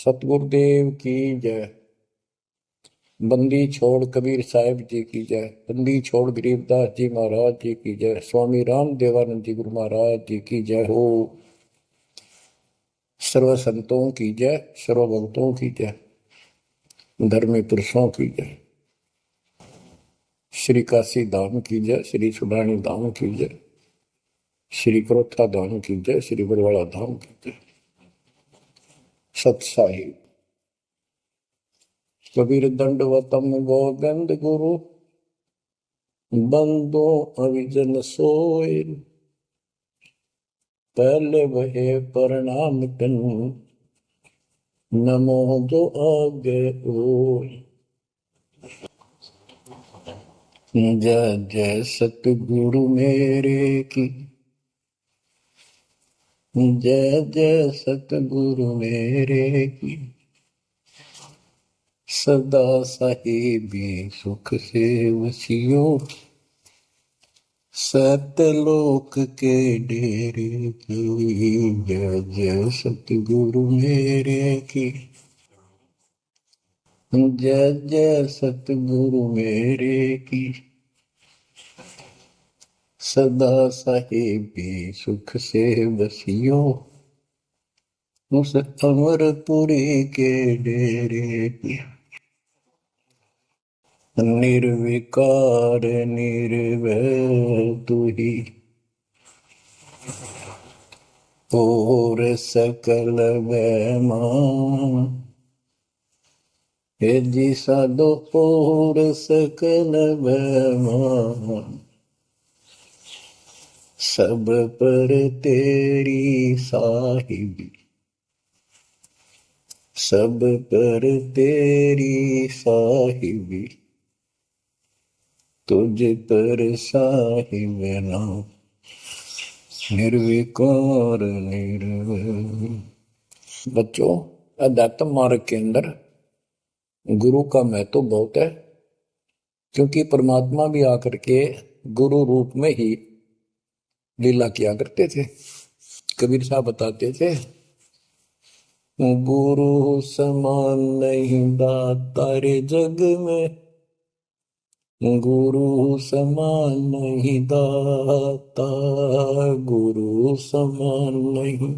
सतगुरुदेव की जय। बंदी छोड़ कबीर साहिब जी की जय। बंदी छोड़ गरीबदास जी महाराज जी की जय। स्वामी राम देवानंद जी गुरु महाराज जी की जय हो। सर्व संतों की जय, सर्व भक्तों की जय, धर्मी पुरुषों की जय। श्री काशी धाम की जय, श्री सुडानी धाम की जय, श्री क्रोथा धाम की जय, श्री बरवाड़ा धाम की जय। सत साहिब कबीर दंडवतम गोविंद गुरु, बंदो अविजन सोय। पहले वहे प्रणाम कन, नमो जो आगे ओय। जय जय सतगुरु मेरे की, जय जय सतगुरु मेरे की। सदा साहिबी सुख से वसियो, सतलोक के डेरे की। जय जय सतगुरु मेरे की, जय जय सतगुरु मेरे की। सदा साहिबी सुख से बसियो, उस अमरपुरी के डेरे की। निर्विकार निर्भय तू ही, और सकल वैमान। हे जी साधो और सकल वैमान, सब पर तेरी साहिबी, सब पर तेरी साहिबी। तुझ पर साहिब नाम, निर्विकार निर्भय। बच्चों, अध्यात्म मार्ग के अंदर गुरु का महत्व बहुत है, क्योंकि परमात्मा भी आकर के गुरु रूप में ही लीला किया करते थे। कबीर साहब बताते थे, गुरु समान नहीं दाता रे जग में, गुरु समान नहीं दाता, गुरु समान नहीं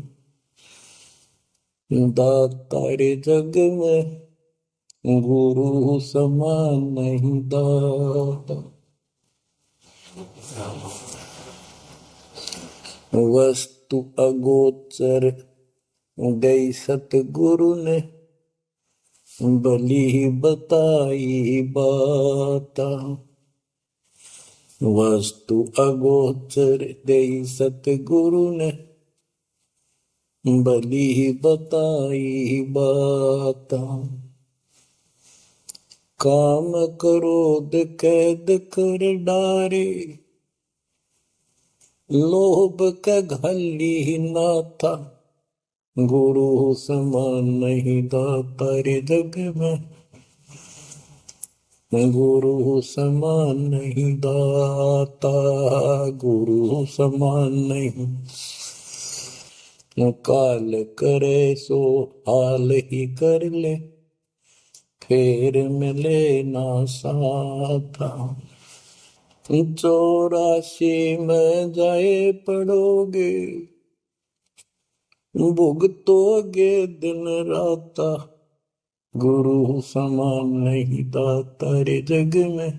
दाता रे जग में, गुरु समान नहीं दाता। वस्तु अगोचर गई सतगुरु ने, भली बताई बाता। वस्तु अगोचर गई सतगुरु ने, भली बताई बाता। काम क्रोध कैद कर डारे, लोभ का घली ना था, गुरु समान नहीं दाता रे जग में, गुरु समान नहीं दाता, गुरु समान नहीं। काल करे सो हाल ही कर ले, फेर मिले ना साथा। 84 में जाए पड़ोगे, भुगतोगे दिन राता, गुरु समान नहीं दाता रे जग में,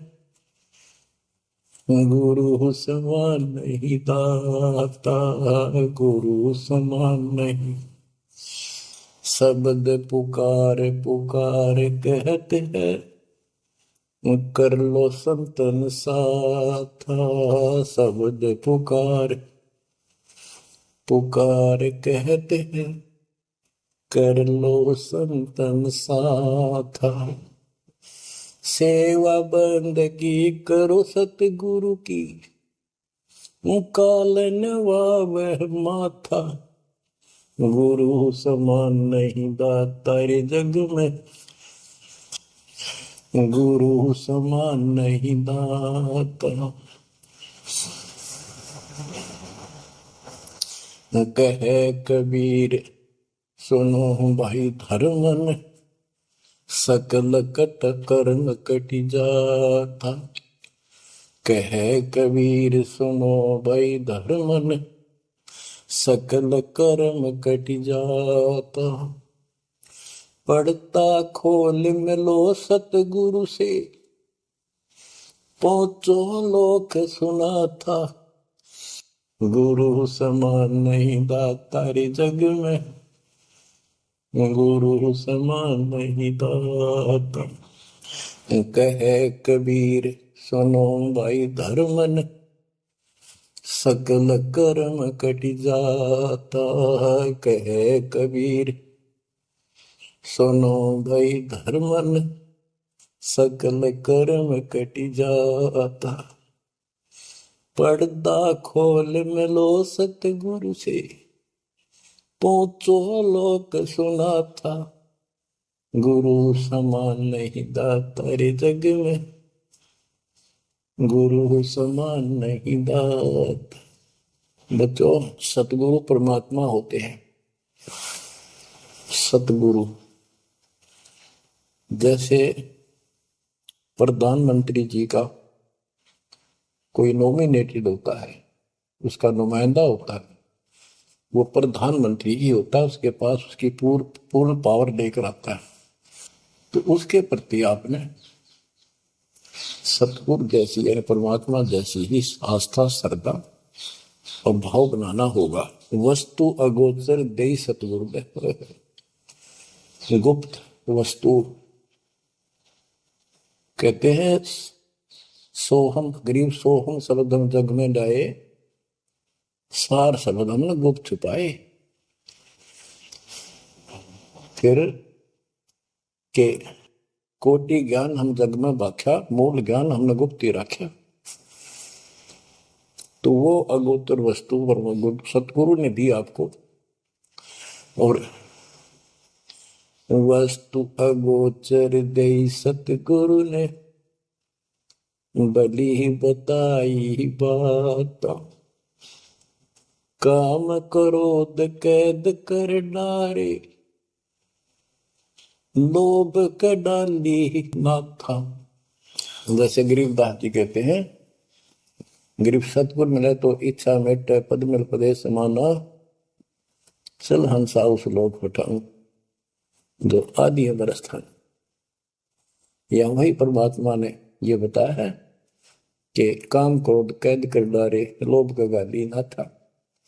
गुरु समान नहीं दाता, गुरु समान नहीं। शब्द पुकार पुकार कहते हैं, कर लो संतन साथा। शब्द पुकार पुकार कहते हैं, कर लो संतन साथा। सेवा बंदगी करो सतगुरु की, कालन वह माथा, गुरु समान नहीं दाता रे जग में, गुरु समान नहीं दाता। कहे कबीर सुनो भाई धर्मन सकल कट कर्म कटि जाता। कह कबीर सुनो भाई धर्मन सकल कर्म कटि जाता। पढ़ता खोल मिलो सतगुरु से पहुंचो लोक सुना था। गुरु समान नहीं दाता रे जग में, गुरु समान नहीं दाता। कहे कबीर सुनो भाई धर्मन सकल कर्म कटि जाता। कहे कबीर सुनो भाई धर्मन सकल कर्म कटि जाता। पर्दा खोल मिलो सतगुरु से पहुंचो लोक सुना था। गुरु समान नहीं दाता रे जग में, गुरु समान नहीं दाता। बच्चों, सतगुरु परमात्मा होते हैं। सतगुरु जैसे प्रधानमंत्री जी का कोई नॉमिनेटेड होता है, उसका नुमाइंदा होता है, वो प्रधानमंत्री ही होता है, उसके पास उसकी पूर्ण पावर लेकर आता है। तो उसके प्रति आपने सतगुरु जैसी यानी परमात्मा जैसी ही आस्था, श्रद्धा और भाव बनाना होगा। वस्तु अगोचर दे सतगुरु दे, गुप्त वस्तु कहते हैं। सोहम गरीब सोहम शब्दम जग में डाए, सार शब्द हमने गुप्त छुपाए। फिर के कोटि ज्ञान हम जग में बाख्या, मूल ज्ञान हमने गुप्त ही रखा। तो वो अगोचर वस्तु सतगुरु ने दी आपको। और वस्तु अगोचर दे सतगुरु ने बली बताई बात। काम क्रोध कैद कर डारे, लोभ का डाली माथा। जैसे गरीबदास जी कहते हैं, गरीब सतगुरु मिले तो इच्छा मेटे, पद मिल पदे समाना, चल हंसा उस लोक पठाऊं जो आदि है बरस्थान। या वही परमात्मा ने ये बताया है कि काम क्रोध कैद कर डारे, लोभ का गाली ना था,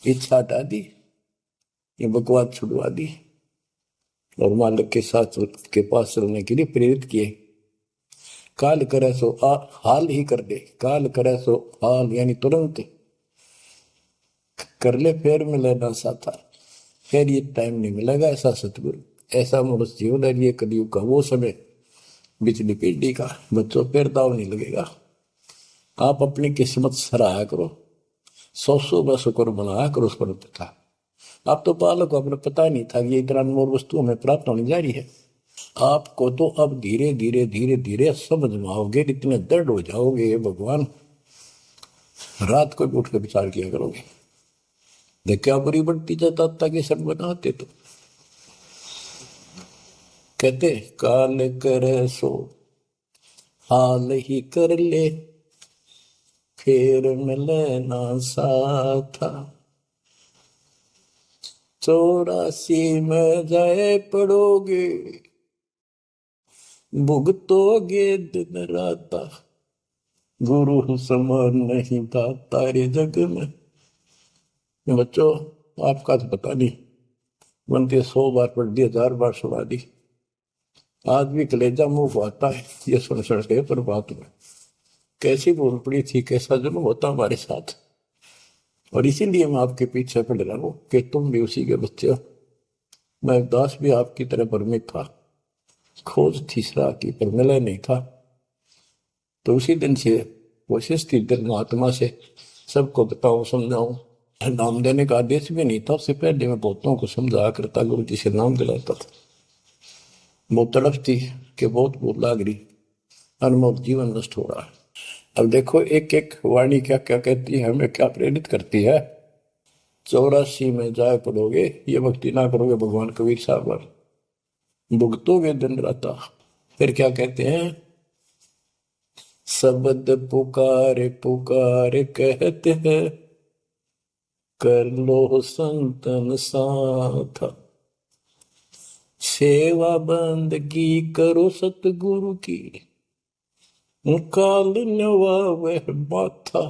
इच्छा हटा दी, ये बकवास छुड़वा दी और मालिक के साथ के पास चलने के लिए प्रेरित किए। काल करे सो हाल ही कर दे, काल करे सो हाल यानी तुरंत कर ले, फिर मिले ना साथा, फिर ये टाइम नहीं मिलेगा। ऐसा सतगुरु, ऐसा मनुष्य जीवन है ये कलयुग का वो समय, बिजली पीढ़ी का। बच्चों, फिर दाव नहीं लगेगा। आप अपनी किस्मत सराहा करो, 100 शुक्र बनाया करो उस पर था। आप तो बालक को अपने पता नहीं था कि ये इतना अनमोल वस्तु हमें प्राप्त होने जा रही है। आपको तो अब धीरे धीरे धीरे धीरे समझ में आओगे, इतने दृढ़ हो जाओगे भगवान, रात को भी उठ कर विचार किया करोगे। देख क्या बुरी बढ़ती जाता ताकि सब बनाते। तो कहते काल करे सो हाल ही कर ले, फिर मिले ना साथा। 84 में जाए पड़ोगे, भुगतोगे दिन राता। गुरु समान नहीं था तारे जग में। बच्चों, आपका तो पता नहीं, बनते 100 बार पढ़ दी, 1000 बार सुना दी, आज भी कलेजा मुंह को आता है ये सुन के। पर बात में कैसी बोल पड़ी थी, कैसा जुल्म होता हमारे साथ। और इसीलिए मैं आपके पीछे पड़ रहा हूं कि तुम भी उसी के बच्चे हो। मैं दास भी आपकी तरह भ्रमित था, खोज थी सराह की पर मिला नहीं था। तो उसी दिन से कोशिश थी दिल महात्मा से सबको बताऊं, समझाऊं। नाम देने का आदेश भी नहीं था, उससे पहले मैं बहुतों को समझाया करता, गुरु जी से नाम दिलाता था। बहुत तड़फ थी कि बहुत भूल लाग रही, अनमोल जीवन नष्ट हो रहा है। अब देखो एक एक वाणी क्या क्या कहती है, हमें क्या प्रेरित करती है। 84 में जाए पड़ोगे, ये भक्ति ना करोगे भगवान कबीर साहब पर, भुगतोगे दिन रात। फिर क्या कहते हैं, शब्द पुकार पुकार कहते हैं, कर लो संतन साथ, सेवा बंदगी करो सतगुरु की, काल नवावे माथा,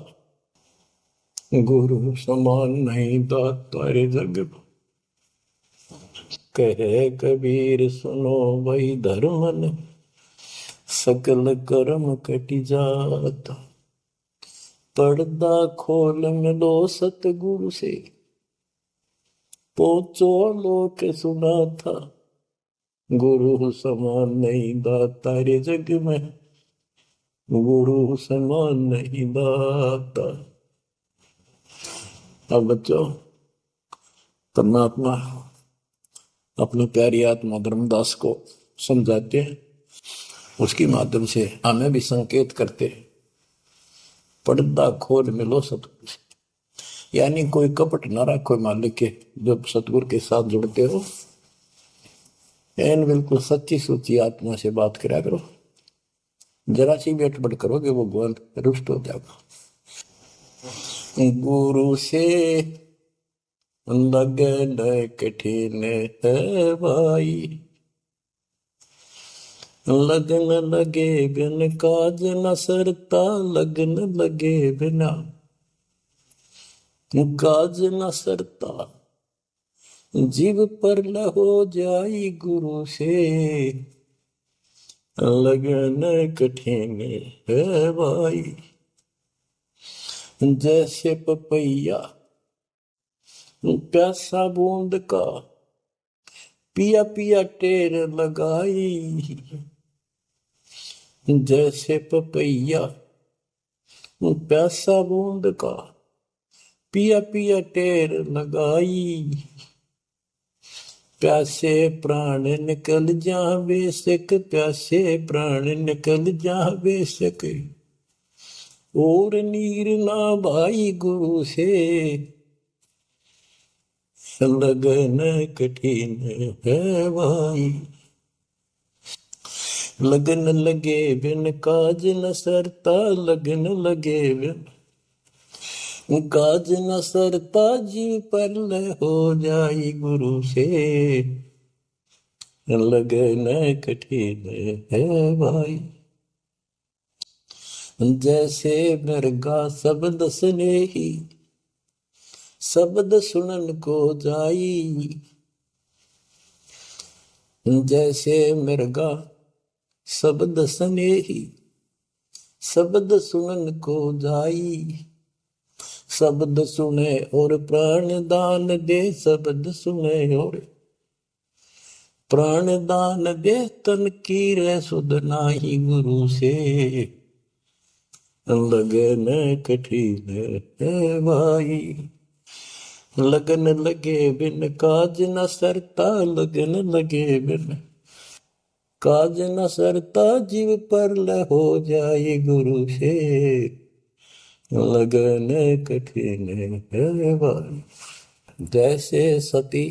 गुरु समान नहीं दाता रे जग, कहे कबीर सुनो वही धर्मन, सकल कर्म कटि जाता, पर्दा खोल मिलो सतगुरु से, पहुंचो लोक सुना था, गुरु समान नहीं दाता रे जग में, गुरु समान नहीं दाता। अब बच्चों, परमात्मा अपनी प्यारी आत्मा धर्मदास को समझाते हैं, उसके माध्यम से हमें भी संकेत करते हैं, पर्दा खोल मिलो सतगुरु से, यानी कोई कपट ना रखो मालिक के, जब सतगुरु के साथ जुड़ते हो, एन बिल्कुल सच्ची सुची आत्मा से बात करा करो, जरा सी भी अटपट करोगे वो भगवान रुष्ट हो जाएगा। गुरु से लगन कठिन है भाई, लगन लगे बिन काज न सरता, लगन लगे बिना काज न सरता, जीव पर हो जाई गुरु से, लगन कठिन है भाई। जैसे पपैया प्यासा बूंद का, पिया पिया टेर लगाई, जैसे पपैया प्यासा बूंद का, पिया पिया टेर लगाई, प्यासे प्राण निकल जा बेशक, प्यासे प्राण निकल जा बेशक, और नीर ना भाई गुरु से, लगन कठिन है भाई। लगन लगे बिन काज न सरता, लगन लगे बिन काज न सरता, जीव पर हो जाई गुरु से, लगन कठिन है भाई। जैसे मृगा शब्द स्नेही, शब्द सुनन को जाई, जैसे मृगा शब्द स्नेही, शब्द सुनन को जाई, शब्द सुने और प्राण दान दे, शब्द सुने और प्राण दान दे, तन की रे सुध नाही गुरु से, लगन कठिन है भाई। लगन लगे बिन काज न सरता, लगन लगे बिन काज न सरता, जीव पर हो जाए गुरु से, लगन कठिन है भाई। जैसे सती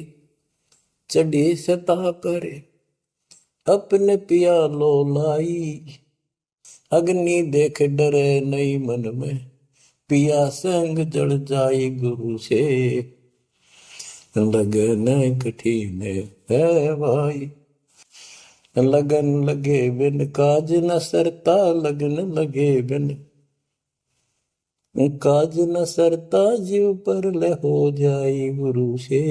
चढ़ी सता करे, अपने पिया लो लाई, अग्नि देख डरे नहीं मन में, पिया संग जड़ जाई गुरु से, लगन कठिन है भाई। लगन लगे बिन काज न सरता, लगन लगे बिन काज न सरता, जीव पर हो जाई गुरु से,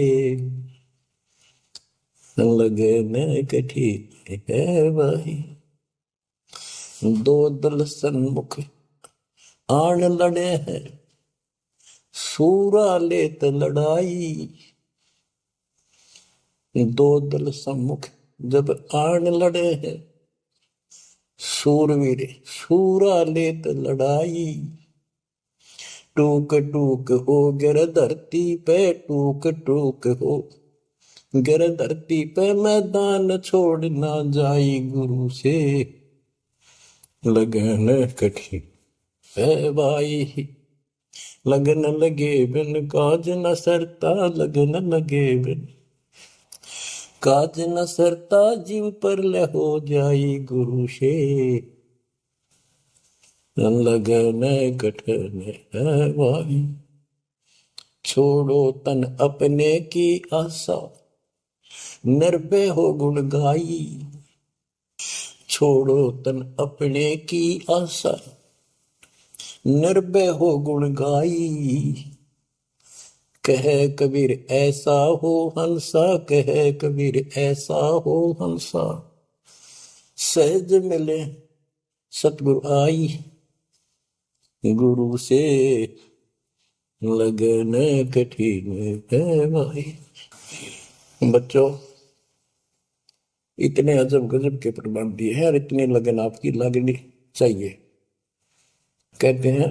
लगन कठिन है भाई। दो दल सन्मुख आन लड़े हैं, सूरा लेत लड़ाई, दो दल सम्मुख जब आन लड़े हैं, सूरवीर सूरा लेत लड़ाई, टूक टूक हो गिर धरती पे, टूक टूक हो गिर धरती पे, मैदान छोड़ ना जाई गुरु से, लगन कठिन है भाई। लगन लगे बिन काज न सरता, लगन लगे बिन काज न सरता, जीव पर ले हो जाई गुरु से, लगन कठन है भाई। छोड़ो तन अपने की आशा, निर्भय हो गुण गाई। छोड़ो तन अपने की आशा, निर्भय हो गुण गाई। कहे कबीर ऐसा हो हंसा, कहे कबीर ऐसा हो हंसा, सहज मिले सतगुरु आई। गुरु से लगन कठिन है भाई। बच्चों, इतने अजब गजब के प्रमाण दिए हैं और इतनी लगन आपकी लगनी चाहिए। कहते हैं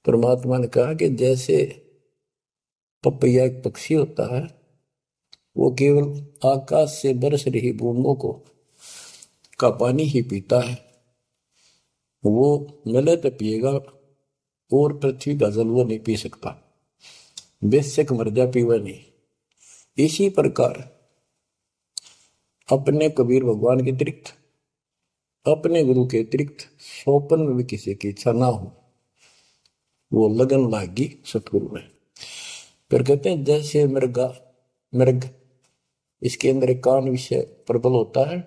परमात्मा ने कहा कि जैसे पपैया एक पक्षी होता है, वो केवल आकाश से बरस रही बूंदों को का पानी ही पीता है, वो मिले तो पिएगा, और पृथ्वी का जल वो नहीं पी सकता, बेशक मर जा पीवा नहीं। इसी प्रकार अपने कबीर भगवान के अतिरिक्त, अपने गुरु के अतिरिक्त सोपन में भी किसी की इच्छा ना हो, वो लगन लागी सतगुरु में। फिर कहते हैं जैसे मृग इसके अंदर एक कान विषय प्रबल होता है,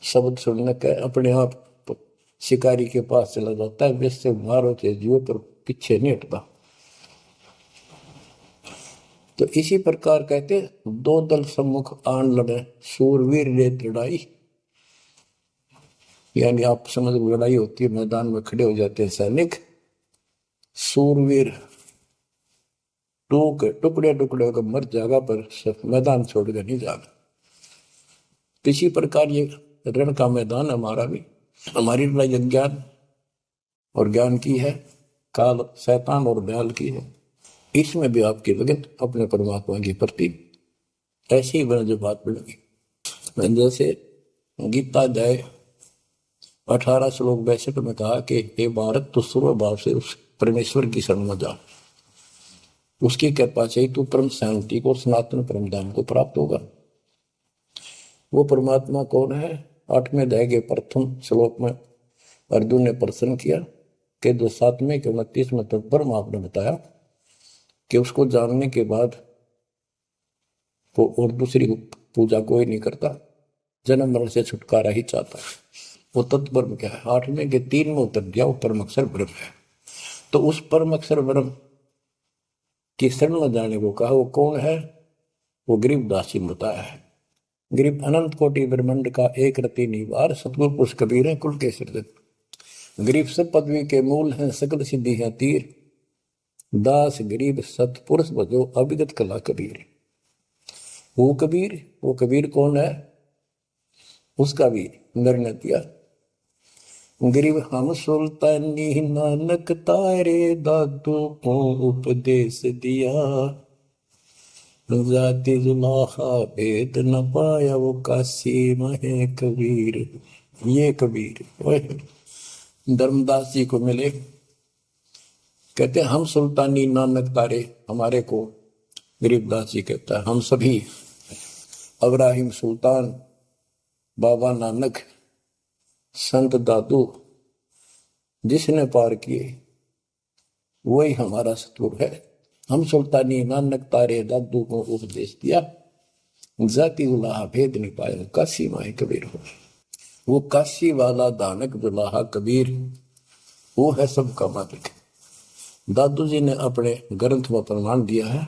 शब्द सुनने का अपने आप शिकारी के पास चला जाता है, वैसे मारो चाहे जीव पर पीछे नहीं हटता। तो इसी प्रकार कहते दो दल सम्मुख आन लड़े, सूरवीर रे लड़ाई। यानी आप समझ लड़ाई होती है, मैदान में खड़े हो जाते हैं सैनिक, सूरवीर टुकड़े टुकड़े होकर मर जाएगा, पर मैदान छोड़कर नहीं जाएगा। इसी प्रकार ये रण का मैदान हमारा भी, हमारी लड़ाई अज्ञान और ज्ञान की है, काल शैतान और दयाल की है। इसमें भी आपकी लगन अपने परमात्मा के प्रति ऐसी ही बना जो बात बढ़ेगी। जैसे गीता अध्याय 18 श्लोक 62 में कहा कि हे भारत, तो सर्व भाव से उस परमेश्वर की शरण में जा, उसकी कृपा से ही तू परम शांति को, सनातन परम धाम को प्राप्त होगा। वो परमात्मा कौन है? 8वें अध्याय के प्रथम श्लोक में अर्जुन ने प्रश्न किया कि जो 7वें के 29वें तक परम आपने बताया कि उसको जानने के बाद वो और दूसरी पूजा कोई नहीं करता, जन्म मरण से छुटकारा ही चाहता है। वो तत्ब्रह्म क्या है? 8वें के 3 में उत्तर दिया, वो परम अक्षर ब्रह्म है। तो उस परम अक्षर ब्रह्म की शरण में जाने को कहा। वो कौन है? वो गरीबदास जी बताया है। गरीब अनंत कोटि ब्रह्मांड का एक रति निवार, सतगुरु पुरुष कबीर है कुल के सिरदत। गरीब सब पदवी के मूल हैं, सकल सिद्धि है तीर, दास गरीब सतपुरुष बजो अभिगत कला कबीर। वो कबीर कौन है? उसका भी निर्णय दिया। गरीब हम सुल्तानी नानक तारे, दादू को उपदेश दिया, जाति जुलाहा भेद न पाया, वो काशी महे कबीर। ये कबीर धर्मदास जी को मिले, कहते हम सुल्तानी नानक तारे, हमारे को गरीबदास जी कहता है हम सभी अब्राहिम सुल्तान, बाबा नानक, संत दादू जिसने पार किए वही हमारा सतगुरु है। हम सुल्तानी नानक तारे, दादू को उपदेश दिया, जाति उलाहा भेद नहीं पाया, काशी माए कबीर हो। वो काशी वाला दानक दुलाहा कबीर, वो है सबका मालिक। दादू जी ने अपने ग्रंथ में प्रमाण दिया है,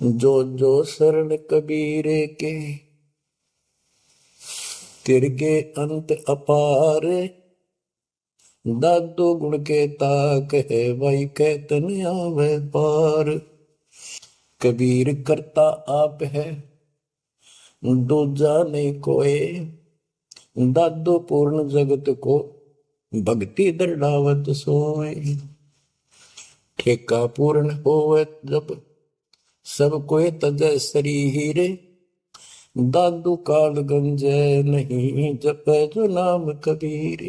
जो जो शरण कबीरे के, तिरगे अंत अपार, दादू गुण के ताक है, भाई कहतन आवे पार। कबीर करता आप है, दूजा नहीं कोई, दादू पूर्ण जगत को, भक्ति दृढ़ावत सोए। ठेका पूर्ण होवे जब, सब कोई तजय शरीर, दादू काल गंजय नहीं, जपे जो नाम कबीर।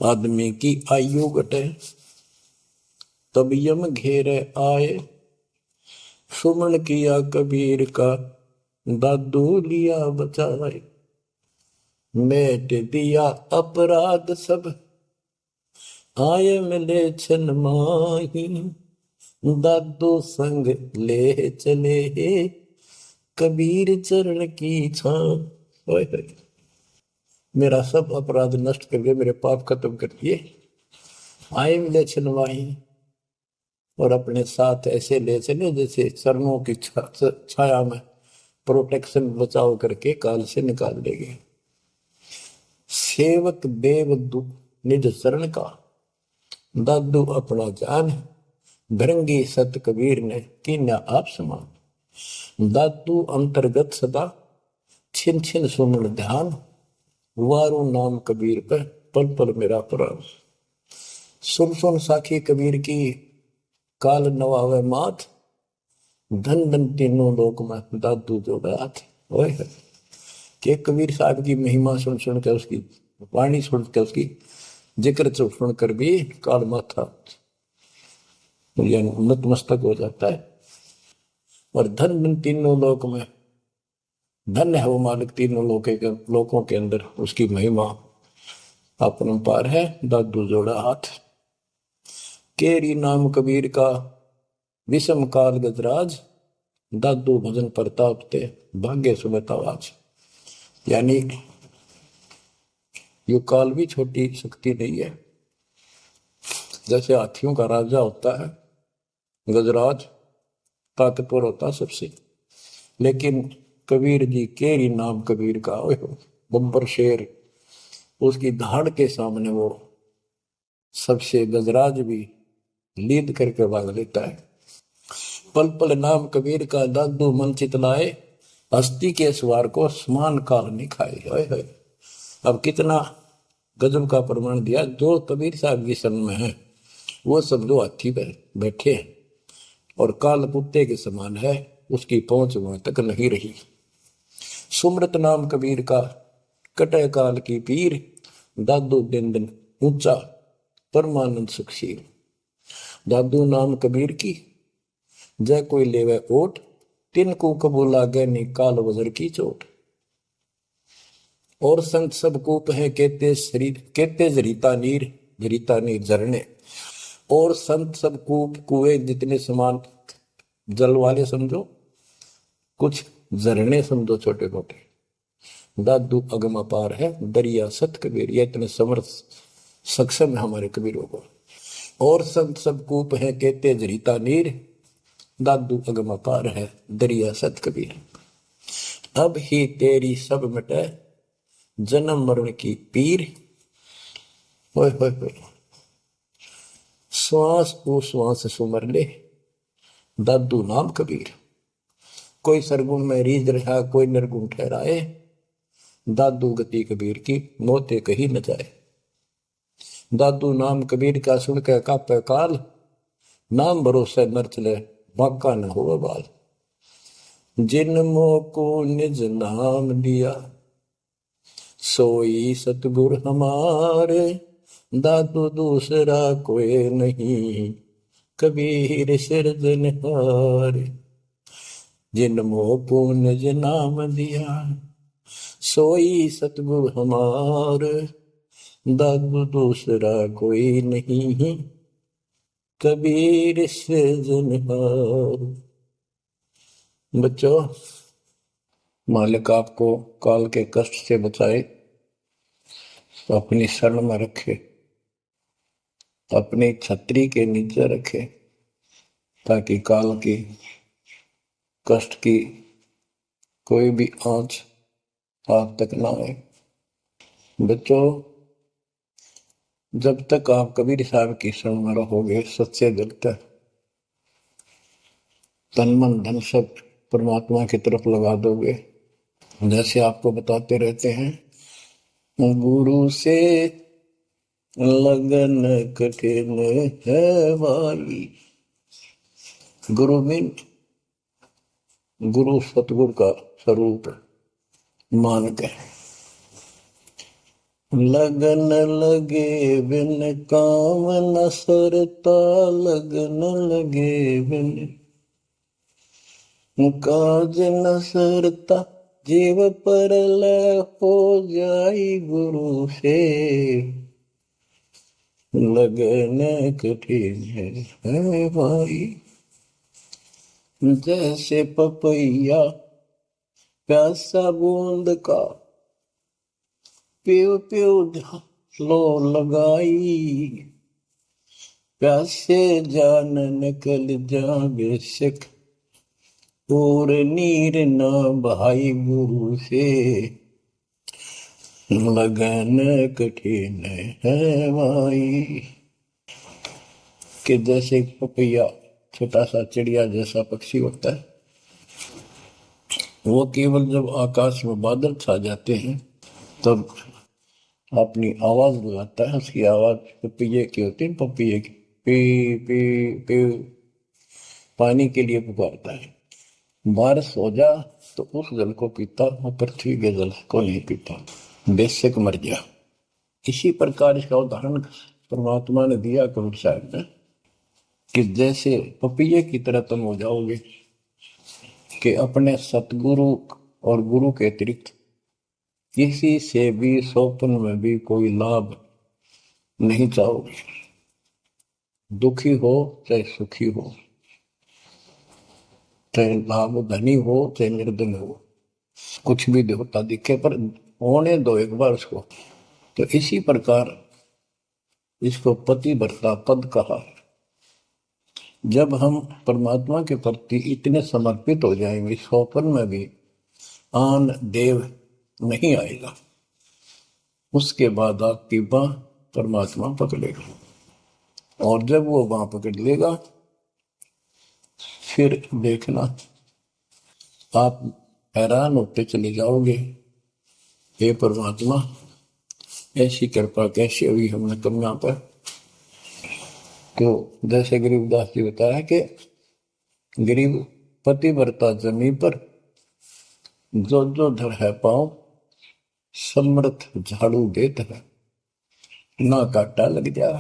आदमी की आयु घटे, तब यम घेरे आए। सुमन किया कबीर का, दादू लिया बचाए। मेट दिया अपराध सब, आए मिले छन माही। दादू संग ले चले, कबीर चरण की छां। मेरा सब अपराध नष्ट करके मेरे पाप खत्म कर दिए, आए मिले छन माही। और अपने साथ ऐसे ले चले जैसे चरणों की छाया में प्रोटेक्शन बचाव करके काल से निकाल देंगे। सेवक देव निज शरण का, दादू अपना जान। भृंगी सत कबीर ने कीन्या आप समान। दादू अंतर्गत सदा, छिन छिन सुमन ध्यान। वारू नाम कबीर पे, पल पल मेरा प्राण। सुन सुन साखी कबीर की, काल नवावे माथ। धन धन तीनों लोक में, दादू जोड़ा हाथ। के कबीर साहब की महिमा सुन सुन के, उसकी वाणी सुन के, उसकी जिक्र सुन कर भी काल माथा नतमस्तक हो जाता है। और धन धन तीनों लोक में, धन्य है वो मालिक तीनों लोकों के अंदर, उसकी महिमा अपरंपार है। दादू जोड़ा हाथ। केरी नाम कबीर का, विषम काल गजराज। दादू भजन प्रताप ते, भाग्य सुबतावाज। यानी यो काल भी छोटी शक्ति नहीं है। जैसे हाथियों का राजा होता है गजराज, ताकतवर होता सबसे, लेकिन कबीर जी, केरी नाम कबीर का, बब्बर शेर, उसकी धाड़ के सामने वो सबसे गजराज भी लीद करके भाग लेता है। पल पल नाम कबीर का, दादू मन चितलाए। हस्ती के सवार को समान काल नहीं खाए। अब कितना गजब का प्रमाण दिया। जो कबीर साहब की शरण में है वो सब जो हाथी पर बैठे हैं और काल कुत्ते के समान है, उसकी पहुंच वहां तक नहीं रही। सुमृत नाम कबीर का, कटे काल की पीर। दादू दिन दिन ऊंचा, परमानंद सुखशील। दादू नाम कबीर की, जय कोई लेवे ओट। तिनको कबूल लागे नी, काल वजर की चोट। और संत सब कूप है, कहते शरीर कहते जरीता नीर झरने। और संत सब कूप कुएं जितने समान जल वाले समझो, कुछ झरने समझो छोटे मोटे। दादू अगम अपार है, दरिया सत कबीर। ये इतने समर्थ सक्षम है हमारे कबीरों को। और संत सब कूप है, कहते जरीता नीर। दादू अगम अपार है, दरिया सत कबीर। अब ही तेरी सब मिटे, जन्म मरण की पीर। होय होय होय। श्वास को श्वास सुमर ले, दादू नाम कबीर। कोई सरगुण में रीझ रहा, कोई निर्गुण ठहराए। दादू गति कबीर की, मोते कही न जाए। दादू नाम कबीर का, सुन के कापे काल। नाम भरोसे नर चले, बांका न हो बाल। जिन मोको निज नाम दिया, सोई सतगुर हमारे। दादू दूसरा कोई नहीं, कबीर सिरजनहार। जिन मोको निज नाम दिया, सोई सतगुर हमार। दादू दूसरा कोई नहीं, कबीर सिरजनहार। बच्चों, मालिक आपको काल के कष्ट से बचाए, तो अपनी शरण में रखे, अपनी छतरी के नीचे रखे, ताकि काल की कष्ट की कोई भी आंच आप तक ना आए। बच्चों, जब तक आप कबीर साहब की शरण में रहोगे, सच्चे दिल तक तन मन धन सब परमात्मा की तरफ लगा दोगे। जैसे आपको बताते रहते हैं, गुरु से लगन कठिन है भाई। गुरु मीन गुरु सतगुरु का स्वरूप मान के, लगन लगे बिन काम न सरता, लगन लगे बिन काज न सरता, जीव पर लय हो जाई गुरु से, लगन कठिन है भाई। जैसे पपैया प्यासा बूंद का, प्यू प्यू लो लगाई, प्यासे जान निकल जा बेशक, और नीर न भाई गुरु से, लगन कठिन है भाई। कि जैसे पपैया छोटा सा चिड़िया जैसा पक्षी होता है, वो केवल जब आकाश में बादल छा जाते हैं तब अपनी आवाज लगाता है। उसकी आवाज पपैये की होती है, पपैये की पी पी पी, पानी के लिए पुकारता है। बारिश हो जा तो उस जल को पीता, वो पृथ्वी के जल को नहीं पीता, बेशक मर जा। इसी प्रकार इसका उदाहरण परमात्मा ने दिया कबीर साहब ने, कि जैसे पपैये की तरह तुम हो जाओगे कि अपने सतगुरु और गुरु के अतिरिक्त किसी से भी स्वप्न में भी कोई लाभ नहीं चाहोगे। दुखी हो चाहे सुखी हो, चाहे लाभ धनी हो चाहे निर्धन हो, कुछ भी देवता दिखे पर होने दो एक बार उसको। तो इसी प्रकार इसको पतिव्रता पद कहा। जब हम परमात्मा के प्रति इतने समर्पित हो जाएंगे, स्वप्न में भी आन देव नहीं आएगा, उसके बाद आपकी बाह परमात्मा पकड़ेगा। और जब वो बाह पकड़ लेगा फिर देखना आप हैरान होते चले जाओगे, हे परमात्मा ऐसी कृपा कैसे हुई हमने कन्या पर। तो जैसे गरीबदास जी बताया कि गरीब पतिव्रता जमी पर, जो जो धर है पाओ, समर्थ झाड़ू देत है, ना काटा लग जा।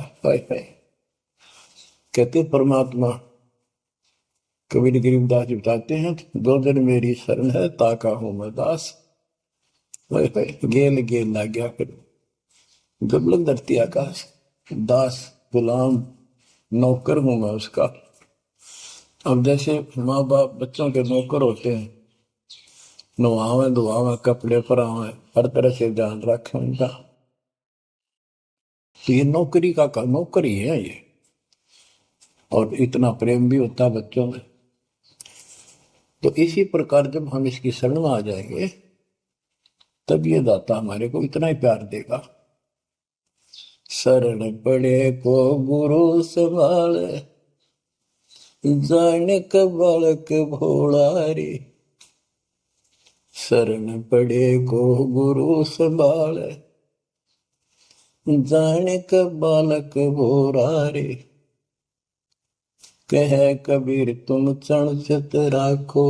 कहते परमात्मा कबीर गरीबदास जी बताते हैं, दो दिन मेरी शरण है ताका हूं मैं दास। गेल गेल ला गया फिर गबलक धरती आकाश, दास गुलाम नौकर हूं मैं उसका। अब जैसे माँ बाप बच्चों के नौकर होते हैं, नवावे धुआवे कपड़े परावे हर तरह से ध्यान रखें उनका, तो ये नौकरी का नौकर ही है ये। और इतना प्रेम भी होता है बच्चों में। तो इसी प्रकार जब हम इसकी शरण में आ जाएंगे तब ये दाता हमारे को इतना ही प्यार देगा। शरण पड़े को गुरु संभाले, जाने का बालक भोला रे। शरण पड़े को गुरु संभाले, जाने का बालक भोला रे। कह कबीर तुम चण चित राखो,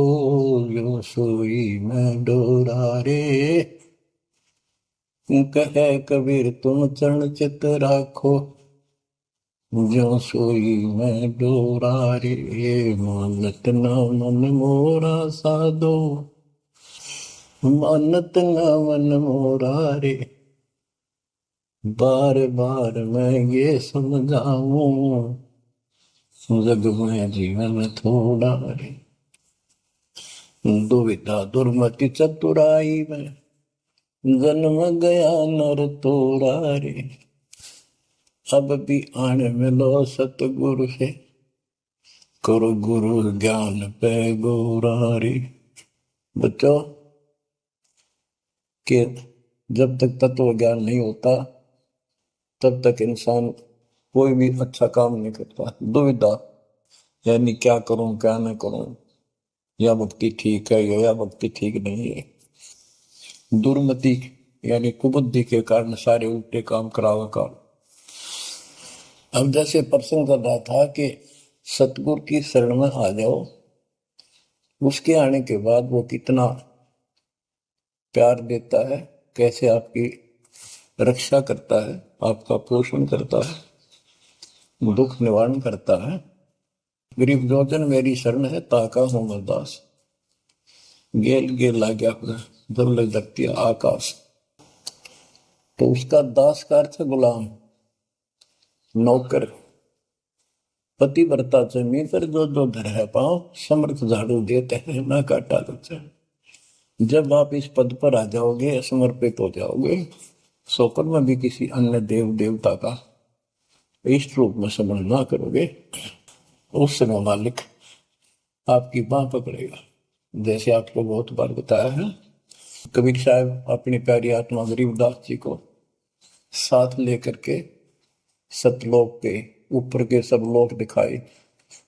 यो सोई मैं डोरा रे। कह कबीर तुम चरण चित राखो, जो सोई मैं डोरा रे। मानत न मन मोरा साधो, मानत न मन मोरा रे। बार बार मैं ये समझाऊं, जग में जीवन थोड़ा रे। दुविधा दुर्मति चतुराई में, जन्म गया नर तोड़ा रे। अब भी आने मिलो सतगुरु से, करो गुरु ज्ञान पे गोरा रे। बच्चों के जब तक तत्व ज्ञान नहीं होता तब तक इंसान कोई भी अच्छा काम नहीं करता। दुविधा यानी क्या करूं क्या न करूं, या भक्ति ठीक है या भक्ति ठीक नहीं है। दुर्मति यानी कुबुद्धि के कारण सारे उल्टे काम करावा काम। अब जैसे प्रसंग कर रहा था कि सतगुरु की शरण में आ जाओ, उसके आने के बाद वो कितना प्यार देता है, कैसे आपकी रक्षा करता है, आपका पोषण करता है, दुख निवारण करता है। गरीब जोजन मेरी शरण है, ताका हूं मैं दास। गेल गेल ला गया जब लग सकती है आकाश। तो उसका दास का अर्थ है गुलाम, नौकर। पतिव्रता जमीन पर जो जो धर है पांव, समर्थ झाड़ू देते हैं ना काटा देते हैं। जब आप इस पद पर आ जाओगे, समर्पित हो जाओगे, सोकर में भी किसी अन्य देव देवता का इष्ट रूप में समझ ना करोगे, उस समय मालिक आपकी बांह पकड़ेगा। जैसे आपको बहुत बार बताया है, कबीर साहब अपनी प्यारी आत्मा गरीबदास जी को साथ लेकर के सतलोक के ऊपर के सब लोक दिखाए,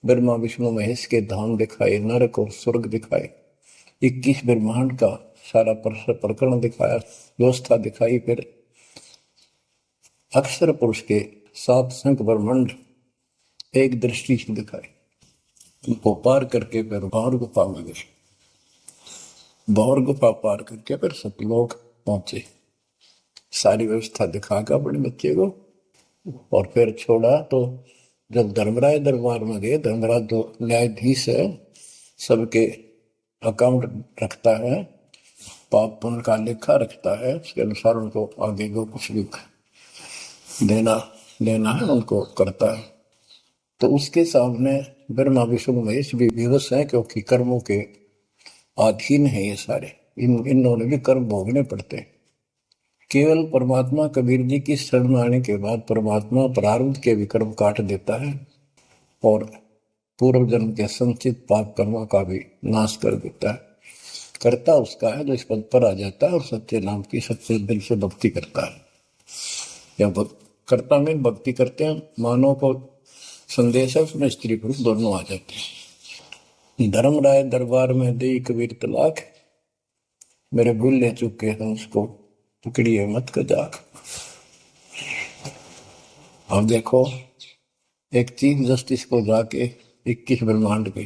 ब्रह्मा विष्णु महेश के धाम दिखाए, नरक और स्वर्ग दिखाए, 21 ब्रह्मांड का सारा प्रकरण दिखाया, व्यवस्था दिखाई। फिर अक्षर पुरुष के 7 संख ब्रह्मांड एक दृष्टि से दिखाए। उनको पार करके फिर भौर गुफा में गए, भौर गुफा पार करके फिर सतलोक पहुंचे, सारी व्यवस्था दिखाकर अपने बच्चे को, और फिर छोड़ा। तो जब धर्मराय दरबार में गए, धर्मराज जो न्यायाधीश है, सबके अकाउंट रखता है, पाप पुण्य का लेखा रखता है, उसके अनुसार उनको आगे को कुछ भी देना लेना है उनको करता है। तो उसके सामने ब्रह्मा विष्णु महेश भी विवश है, क्योंकि कर्मों के अधीन है ये सारे, इन्होंने भी कर्म भोगने पड़ते हैं। केवल परमात्मा कबीर जी की शरण आने के बाद परमात्मा प्रारब्ध के भी कर्म काट देता है और पूर्व जन्म के संचित पाप कर्मों का भी नाश कर देता है। करता उसका है जो इस पद पर आ जाता है और सच्चे नाम की सच्चे दिल से भक्ति करता है। या करता में भक्ति करते हैं, मानव को संदेश है, उसमें स्त्री पुरुष दोनों आ जाते हैं। धर्मराय दरबार में दे कबीर तलाक, मेरे भूल ले चुके हैं उसको पकड़िए मत कजाक। अब देखो, एक चीफ जस्टिस को जाके 21 ब्रह्मांड के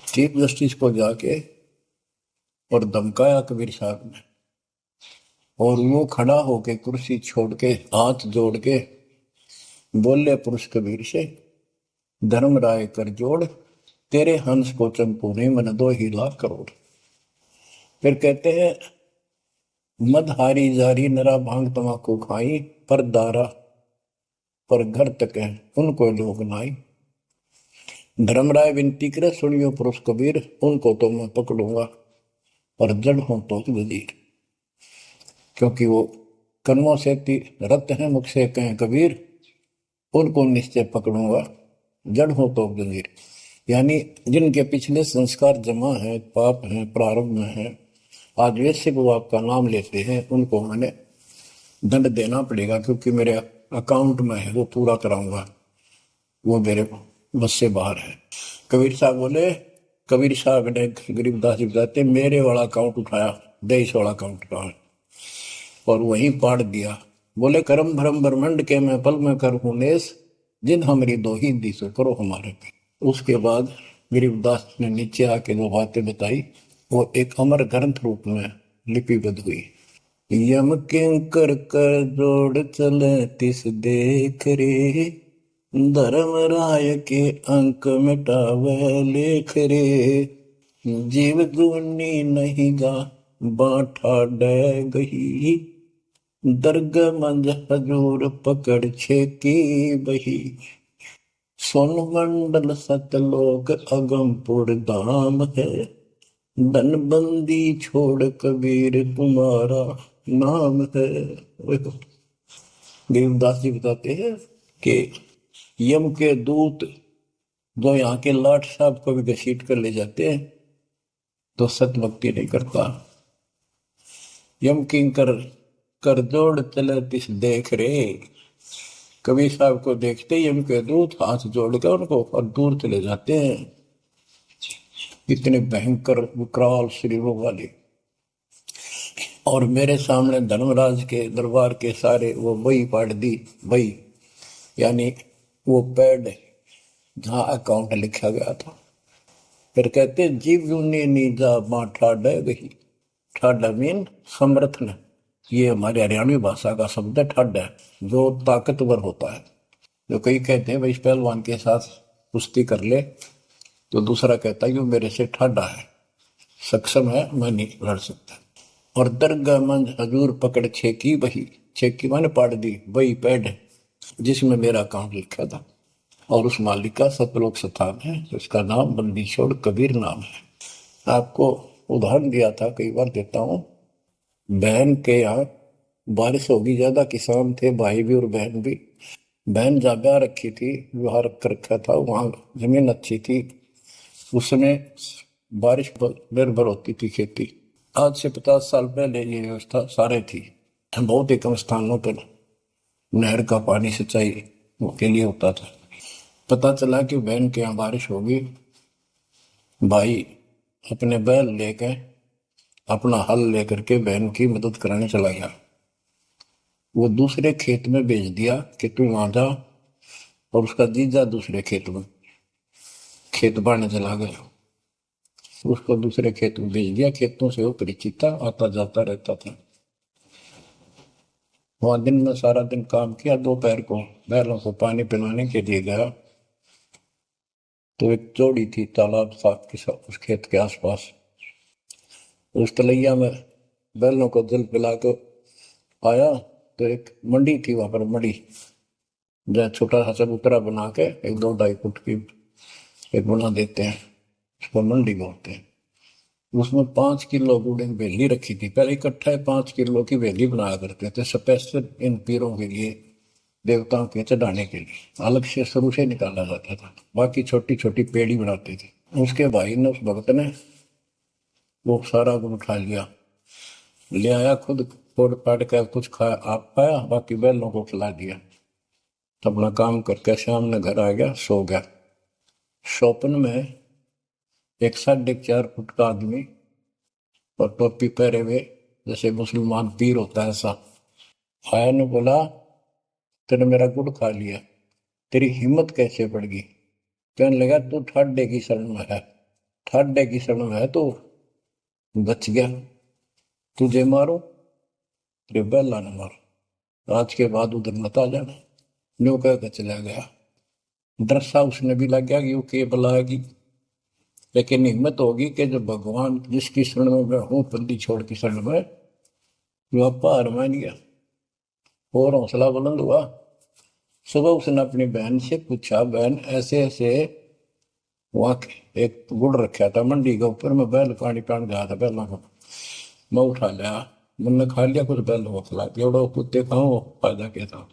चीफ जस्टिस को जाके और धमकाया कबीर साहब ने, और वो खड़ा होके कुर्सी छोड़ के हाथ जोड़ के बोले पुरुष कबीर से, धर्मराय कर जोड़, तेरे हंस को चंपू ने मन 2 ही लाख करोड़। फिर कहते हैं, मद हारी जारी नरा भांग तमाकू खाई, पर दारा पर घर तक है उनको लोग नाई। धर्मराय विनती करे, सुनियो पुरुष कबीर, उनको तो मैं पकड़ूंगा और जड़ हूं तो वजीर। क्योंकि वो कर्मों से रत है, मुख से कहें कबीर, उनको निश्चय पकड़ूंगा, जड़ हो तो वजीर। यानी जिनके पिछले संस्कार जमा है, पाप है, प्रारब्ध में है, आज वैसे वो आपका नाम लेते हैं, उनको मैंने दंड देना पड़ेगा, क्योंकि मेरे अकाउंट में है, वो पूरा कराऊंगा, वो मेरे बस से बाहर है। कबीर साहब बोले, कबीर साहब ने गरीबदास जी बताते, मेरे वाला अकाउंट उठाया, देश वाला अकाउंट कहा, और वहीं पाड़ दिया। बोले, कर्म भ्रम ब्रह्मंड के मैं पल में कर हूं नेस, जिन हमारी 2 ही दी सो करो हमारे पे। उसके बाद गरीबदास ने नीचे आके जो बातें बताई, वो एक अमर ग्रंथ रूप में लिपिबद्ध हुई। यम किंकर कर जोड़ चले तिस देख रे, धर्म राय के अंक मिटावे लेख रे, जीव जूनी नहीं जा बांटा डे गही, दर्ग मंज हजूर पकड़ छेकी बही, सोन मंडल सतलोक अगमपुर धाम है, धनबंदी छोड़ कबीर तुम्हारा नाम है। गरीबदास जी बताते हैं कि यम के दूत जो यहाँ के लाट साहब को भी घसीट कर ले जाते हैं, तो सत भक्ति नहीं करता। यम किंकर कर जोड़ चले तिस देख रे, कबीर साहब को देखते ही यम के दूत हाथ जोड़कर उनको और दूर चले जाते हैं। इतने भयंकर विकराल शरीरों वाले, और मेरे सामने धर्मराज के दरबार के सारे वो बही पाड़ दी। बही यानी वो पैड जहाँ अकाउंट लिखा गया था। फिर कहते, जीव यूनी नीजा मां ठाडा गही, ठाडा मीन समर्थ न, ये हमारे हरियाणवी भाषा का शब्द है ठड है, जो ताकतवर होता है। जो कई कहते हैं भाई इस पहलवान के साथ कुश्ती कर ले, तो दूसरा कहता है कि वो मेरे से ठाडा है, सक्षम है, मैं नहीं लड़ सकता। और दरगाह मंज हजूर पकड़ छेकी वही, छेकी मैंने पाड़ दी वही पैड जिसमें मेरा काम लिखा था। और उस मालिक का सतलोक स्थान है, उसका नाम बंदी छोड़ कबीर नाम है। आपको उदाहरण दिया था, कई बार देता हूँ। बहन के यहाँ बारिश होगी ज्यादा, किसान थे, भाई भी और बहन भी। बहन जहाँ ब्याह रखी थी, विवाह रख रखा था, वहां जमीन अच्छी थी, उसमें बारिश पर निर्भर होती थी खेती। आज से 50 साल पहले ये व्यवस्था सारे थी। बहुत ही कम स्थानों पर नहर का पानी सिंचाई के लिए होता था। पता चला कि बहन के यहाँ बारिश होगी, भाई अपने बैल लेकर, अपना हल लेकर के बहन की मदद कराने चला गया। वो दूसरे खेत में भेज दिया कि तू वहां जा, और उसका जीजा दूसरे खेत में खेत बांटने चला गया। उसको दूसरे खेत में भेज दिया, खेतों से वो परिचित था, आता जाता रहता था। वहां दिन में सारा दिन काम किया, दोपहर को बैलों को पानी पिलाने के लिए गया, तो एक जोड़ी थी तालाब साथ के साथ उस खेत के आसपास। उस तलैया में बैलों को जल पिला कर आया, तो एक मंडी थी वहां पर, मंडी जहाँ छोटा सा चबूतरा बना के 1-2-2.5 फुट की एक बना देते हैं, उसको मंडी बोलते हैं। उसमें 5 किलो गुड़ की वेली रखी थी, पहले इकट्ठा 5 किलो की वेली बनाया करते थे स्पेशल इन पीरों के लिए, देवताओं के चढ़ाने के लिए अलग से शुरू से निकाला जाता था। बाकी छोटी छोटी पेड़ी बनाते थे। उसके भाई ने, उस भक्त ने, वो सारा गुड़ उठा लिया, ले आया, खुद फोड़ पाड़ कर कुछ खाया, आप खाया, बाकी बैलों को खिला दिया। अपना काम करके शाम में घर आ गया, सो गया। स्वप्न में एक 4.5 फुट का आदमी और टोपी पहरे हुए, जैसे मुसलमान पीर होता है ऐसा, आया ने बोला, तेने मेरा गुड़ खा लिया, तेरी हिम्मत कैसे बढ़ गई? कहने लगा, तू ठाडे की शरण में है, ठाडे की शरण में है तो बच गया, तुझे मारो तेरे बेला न मारो, आज के बाद उधर मत आ जाना। न्यू कहकर चला गया। दरसा उसने भी लग गया कि वो के बुलाएगी, लेकिन हिम्मत होगी कि जो भगवान जिसकी शरण में मैं हूं, बंदी छोड़ की शरण में, जो आपा हार मान गया और हौसला बुलंद हुआ। सुबह उसने अपनी बहन से पूछा, बहन ऐसे ऐसे, वहां एक गुड़ रखा था मंडी के ऊपर, मैं बैल पानी पान गया था, बैलों को मैं उठा लिया, मैंने खा लिया, कुछ बैल को खिला दिया, और कुत्ते खाओ फायदा क्या था।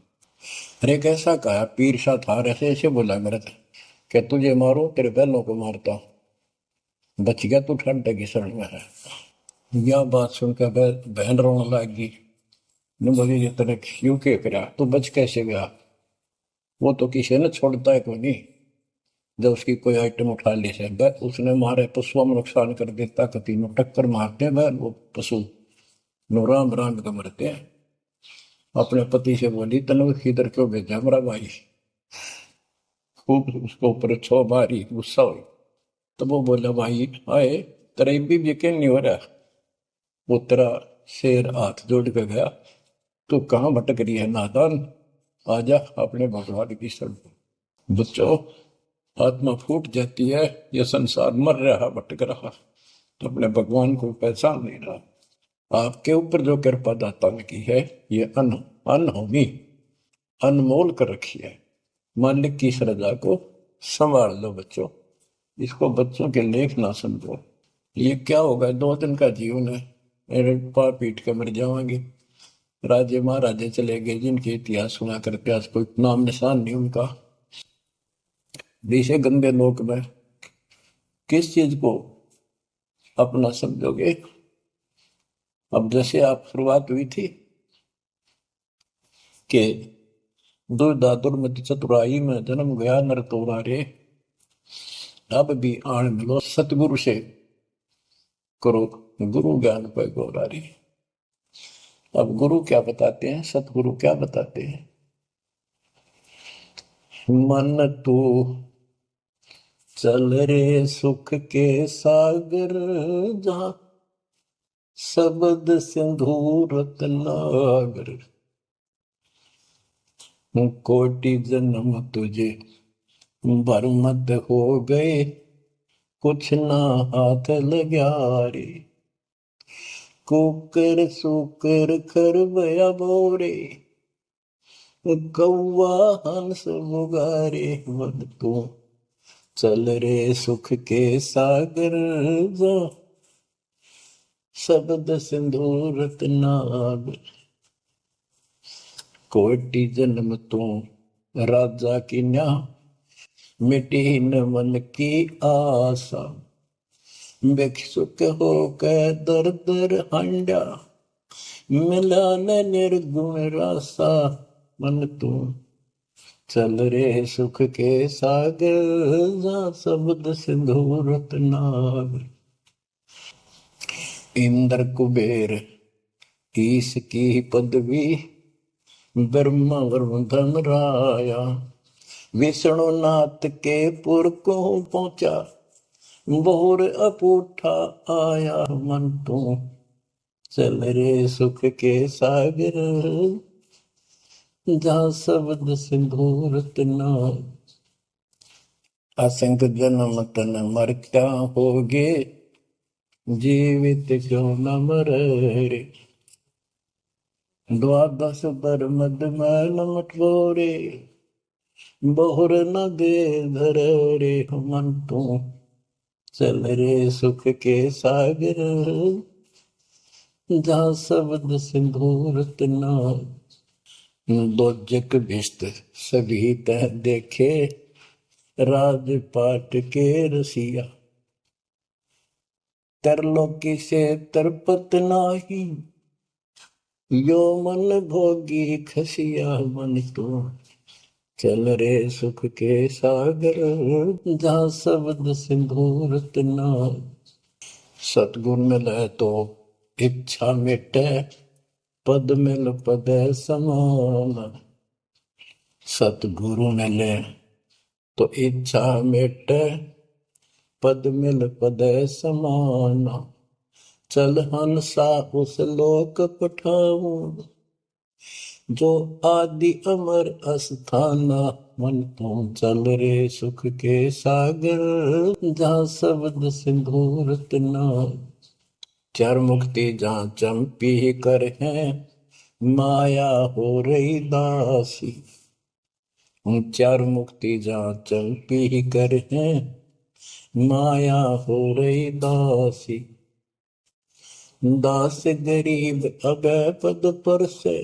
अरे कैसा कहा पीर सा था, ऐसे ऐसे बोला मेरे से कि तुझे मारो तेरे बैलों को मारता हूं, बच गया तू ठंडे की शरण में है। यह बात सुनकर बहन रोने लगी। न बोली, ये तेरे क्यों के करा, तू बच कैसे गया? वो तो किसी ने छोड़ता है कोई नहीं, जब उसकी कोई आइटम उठा ली से उसने मारे पशुओं में नुकसान कर देता, कति में टक्कर मारते हैं वो पशु, नो राम राम का मरते हैं। अपने पति से बोली, तनु इधर क्यों भेजा मेरा भाई? खूब उसको ऊपर छो मारी, गुस्सा हुई। तो वो बोला, भाई आए तेरा भी यकीन नहीं हो रहा? वो तेरा शेर हाथ जोड़ के गया, तू कहाँ भटक रही है नादान, आजा अपने भगवान की शरण। बच्चों, आत्मा फूट जाती है, ये संसार मर रहा, भटक रहा, तो अपने भगवान को पहचान नहीं रहा। आपके ऊपर जो कृपा दाता ने की है, ये अनहोनी अनमोल कर रखी है। मालिक की श्रद्धा को संभाल लो बच्चों, इसको बच्चों के लेख ना समझो। ये क्या होगा, 2 दिन का जीवन है, मेरे पा पीट के मर जाओगे। राजे महाराजे चले गए, जिनके इतिहास सुना करके आज कोई नाम निशान नहीं उनका। जैसे गंदे लोक में किस चीज को अपना समझोगे? अब जैसे आप शुरुआत हुई थी कि दुर्दादुर मत चतुराई में जन्म गया नर तोरा रे, अब भी आण मिलो सतगुरु से, करो गुरु ज्ञान पे गौरारी। अब गुरु क्या बताते हैं, सतगुरु क्या बताते हैं? मन तू चल रे सुख के सागर, जहां शब्द सिंधु रत्नागर, कोटि जन्म तुझे बरमद हो गए, कुछ ना हाथ लग्या रे। कुकर सुकर खरबया बोरे, कौआ हंस मुगारे। मद तू चल रे सुख के सागर, जा शब्द सिंधु रत्नागर। कोटि जन्म तू राजा की न्या, मिटी न मन की आशा। भिक्षुक हो के दर दर हांडा, मिला न निर्गुण रासा। मन तू चल रे सुख के सागर, जा शब्द सिंधु रत्नागर। इंद्र कुबेर ईश की पदवी, ब्रह्मा वरुण धनराया। विष्णु नाथ के पुर को पहुंचा, बोर अपूठा आया। मन तू चल रे सुख के सागर, जा शब्द सिंधु रत्नागर। असंख्य जन्म तन मरता होगे, जीवित क्यों न मरे रे। द्वादश बर मद मैल मटोरे, बहुर न दे धर रे। मन तू चल रे सुख के सागर, जा शब्द सिंधु रत्नागर। दोजक भिष्ट सभी तह देखे, राजपाट के रसिया। तरलोकी से तरपत नाही, यो मन भोगी खसिया। मन तू चल रे सुख के सागर, जा शब्द सिंधु रत्नागर। सतगुर मिले तो इच्छा मिटे, पद मिल पद समान। सतगुरु मिले तो इच्छा मिटे, पद मिल पद समान। चल हंसा उस लोक पठाऊं, जो आदि अमर अस्थाना। मन तू चल रे सुख के सागर, जा शब्द सिंधु रत्नागर। चार मुक्ति जहाँ चंपी कर है, माया हो रही दासी। चार मुक्ति जहाँ चंपी कर है, माया हो रही दासी। दास गरीब अभय पद पर से,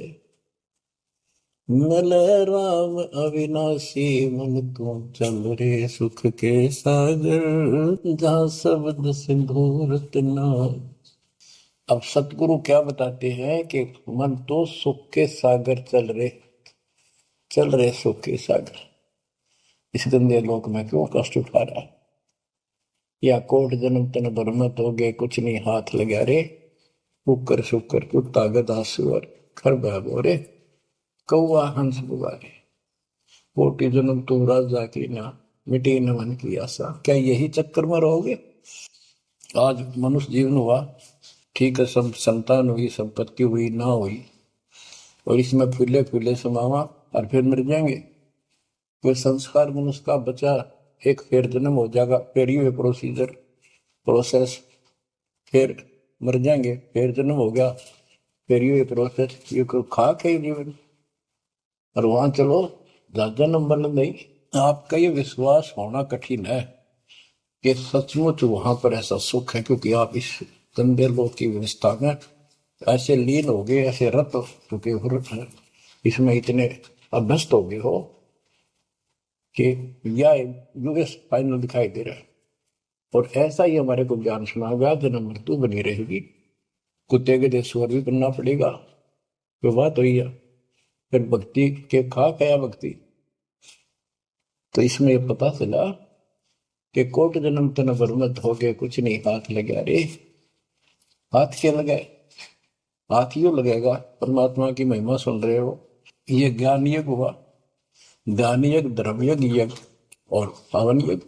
मिले राम अविनाशी। मन तू चल रे सुख के सागर, जा शब्द सिंधु रत्नागर। अब सतगुरु क्या बताते हैं कि मन तो सुख के सागर चल रहे सुख के सागर। इस गंदे लोक में क्यों कष्ट उठा रहा है? या कोट जन्म तन बरमत हो गए, कुछ नहीं हाथ लगा रे। कुकर शुकर कुत्ता गधा सुअर खरबा बोरे, कौआ हंस बुगारे। कोटि जन्म तू राजा की ना, मिटी न मन की आशा। क्या यही चक्कर में रहोगे? आज मनुष्य जीवन हुआ, ठीक है, सब संतान हुई, संपत्ति हुई ना हुई, और इसमें फूले फूले समावा और फिर मर जाएंगे। कोई संस्कार मनुष्य का बचा, एक फिर जन्म हो जाएगा, फिर ये प्रोसेस, फिर मर जाएंगे, फिर जन्म हो गया, फिर ये प्रोसेस। ये कोई खाक है जीवन? और वहां चलो ज्यादा नंबर नहीं। आपका ये विश्वास होना कठिन है कि सचमुच वहां पर ऐसा सुख है, क्योंकि आप इस गंदे लोक की व्यवस्था में ऐसे लीन हो गए, ऐसे रत हो चुके, इसमें इतने अभ्यस्त हो गए हो कि यह यूएस फाइनल दिखाई दे रहा है। और ऐसा ही हमारे को ज्ञान सुना गया, जन्म मृत्यु बनी रहेगी, कुत्ते के देश स्वर भी बनना पड़ेगा। तो बात हुई है, फिर भक्ति के खा गया भक्ति। तो इसमें यह पता चला कि कोट जन्म तन बरमत हो गए, कुछ नहीं हाथ लगा रे। हाथ क्या लगाए? हाथ यूं लगेगा, परमात्मा की महिमा सुन रहे हो, ये ज्ञान यज्ञ हुआ, ज्ञान यज्ञ, धर्म यज्ञ और पावन यज्ञ,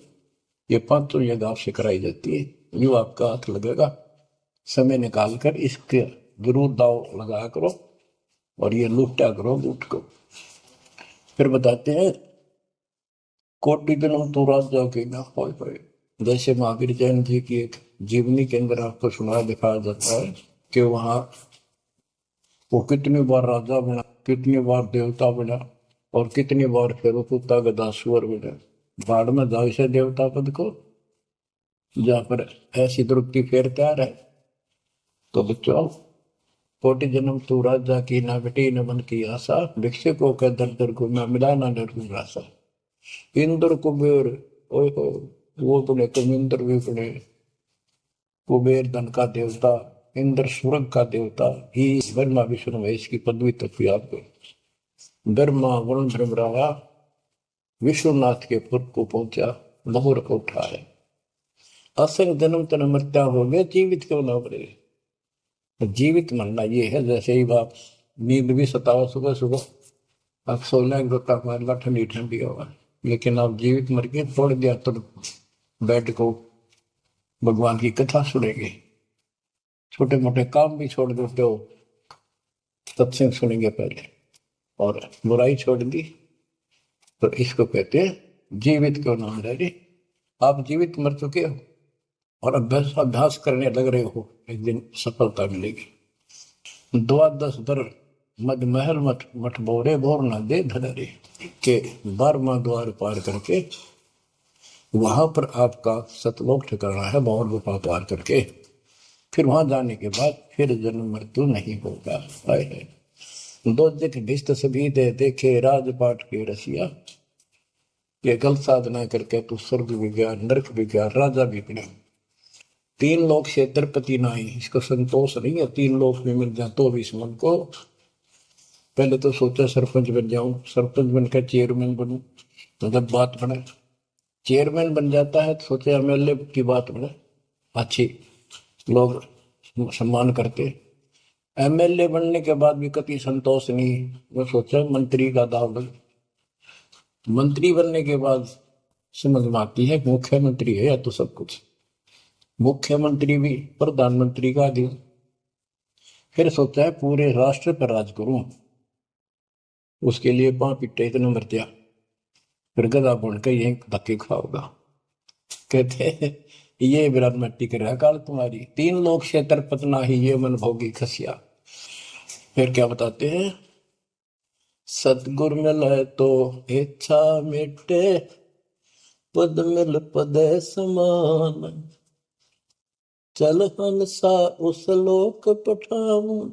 ये पांचों यज्ञ आपसे कराई जाती है। यूं आपका हाथ लगेगा समय निकाल कर इसके जरूर दाव लगा करो और ये लूटा करो लूट को। फिर बताते हैं कोटि जन्म तो राजा के ना होए। जैसे महावीर जैन जी की एक जीवनी के अंदर आपको सुना दिखाया जाता है कि वहां वो कितनी बार राजा बना, कितनी बार देवता बना और कितनी बार फिर कुत्ता गधा सुअर बना। बाढ़ में जाओ से देवता पद को, जहां पर ऐसी द्रुपति फिर तैयार है। तो बच्चों कोटि जन्म तू राजा की ना बेटी न मन की आशा, भिक्षु को कह दर दर को मैं मिला ना डर रासा। इंद्र कुबेर ओए हो, वो बने कमिंद्र भी बने। कुबेर धन का देवता, इंद्र स्वर्ग का देवता ही ब्रह्मा विष्णु महेश की पदवी तक भी आपको। ब्रह्मा वरुण ब्रह्मरावा विश्वनाथ के पुर को पहुंचा, बहुर को उठाया। असल जन्म तन मृत्या हो गया, जीवित क्यों ना पड़े। जीवित मरना ये है जैसे ही बाप नींद भी सतावा सुबह सुबह, अब सो लेंगे गोता मार ला ठंडी ठंडी होगा, लेकिन आप जीवित मर के छोड़ दिया तो बेड को भगवान की कथा सुनेंगे, छोटे मोटे काम भी छोड़ देते हो, सत्संग सुनेंगे पहले, और बुराई छोड़ दी तो इसको कहते हैं जीवित क्यों ना रहे। आप जीवित मर चुके हो और अभ्यास करने लग रहे हो, एक दिन सफलता मिलेगी। द्वादश दर मद महल मठ मठ बोरे बोर न दे धरे के 12वां द्वार पार करके वहां पर आपका सतलोक ठिकाना है, बहुत गुफा पार करके फिर वहां जाने के बाद फिर जन्म मृत्यु नहीं होगा। है दो दिख भिष्ट सभी दे देखे राजपाट के रसिया, ये गलत साधना करके तू स्वर्ग भी गया, नरक भी गया, राजा भी बना। 3 लोक से द्रपति नाई, इसको संतोष नहीं है 3 लोक में मिल जाए तो भी इस मन को। पहले तो सोचा सरपंच बन जाऊं, सरपंच बनकर चेयरमैन बनूं, तो जब बात बने चेयरमैन बन जाता है तो सोचे एमएलए की बात बने, अच्छी लोग सम्मान करते। एमएलए बनने के बाद भी कभी संतोष नहीं, वो सोचा मंत्री का दाव लगे। मंत्री बनने के बाद समझ में आती है मुख्यमंत्री है या तो सब कुछ, मुख्यमंत्री भी प्रधानमंत्री का अधीन। फिर सोचा है पूरे राष्ट्र पर राज करूं, उसके लिए 5 पिट्टे इतने मर दिया, फिर गधा बन के यही धक्के खाओगा। कहते ये विराट मट्टी कर रहा काल तुम्हारी, 3 लोग से तरपतना ही ये मन भोगी खसिया। फिर क्या बताते हैं, सतगुर मिले तो इच्छा मिटे, पद मिल पद समान, चल हंसा उस लोक पठाऊं,